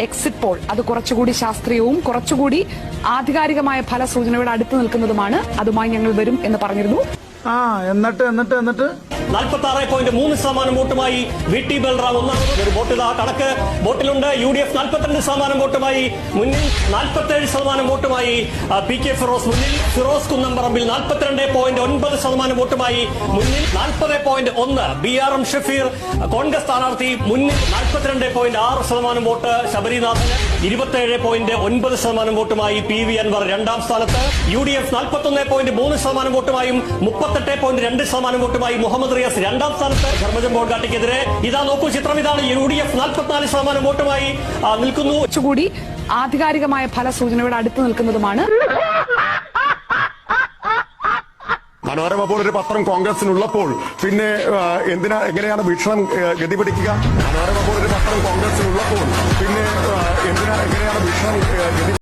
Exit poll അത് കുറച്ചുകൂടി ശാസ്ത്രീയവും കുറച്ചുകൂടി ആധികാരികമായ ഫലസൂചനയോട് അടുത്ത് നിൽക്കുന്നതുമാണ്. അതുമായി ഞങ്ങൾ വരും എന്ന് പറഞ്ഞിരുന്നു. എന്നിട്ട് 46.3% വോട്ടുമായി വി ടി ബൽറാം ഒന്നാമത്. ഒരു വോട്ട് കണക്ക് വോട്ടിലുണ്ട്. UDF 42% വോട്ടുമായി മുന്നിൽ, 47% വോട്ടുമായി പി കെ ഫിറോസ് മുന്നിൽ. ഫിറോസ് കുന്നംപറമ്പിൽ 42.9% വോട്ടുമായി മുന്നിൽ. 40.1 BRM ഷഫീർ കോൺഗ്രസ് സ്ഥാനാർത്ഥി മുന്നിൽ. 42.6% വോട്ട് ശബരിനാഥന്. 27.9% വോട്ടുമായി PV അൻവർ രണ്ടാം സ്ഥാനത്ത്. UDF 41.3% വോട്ടുമായും 38.2% വോട്ടുമായി മുഹമ്മദ് റിയാസ് രണ്ടാം സ്ഥാനത്ത്. ധർമ്മജൻ ബോൾഗാട്ടിക്കെതിരെ ഇതാ നോക്കൂ ചിത്രം ഇതാണ്. UDF 44% വോട്ടുമായി നിൽക്കുന്നു. കുറച്ചുകൂടി ആധികാരികമായ ഫലസൂചനയോട് അടുത്ത് നിൽക്കുന്നതുമാണ്. മനോരമ പോലൊരു പത്രം കോൺഗ്രസിനുള്ളപ്പോൾ പിന്നെ എങ്ങനെയാണ് വീക്ഷണം ഗതിപിടിക്കുക? മനോരമ പോലൊരു പത്രം കോൺഗ്രസിനുള്ളപ്പോൾ പിന്നെ എങ്ങനെയാണ് വീക്ഷണം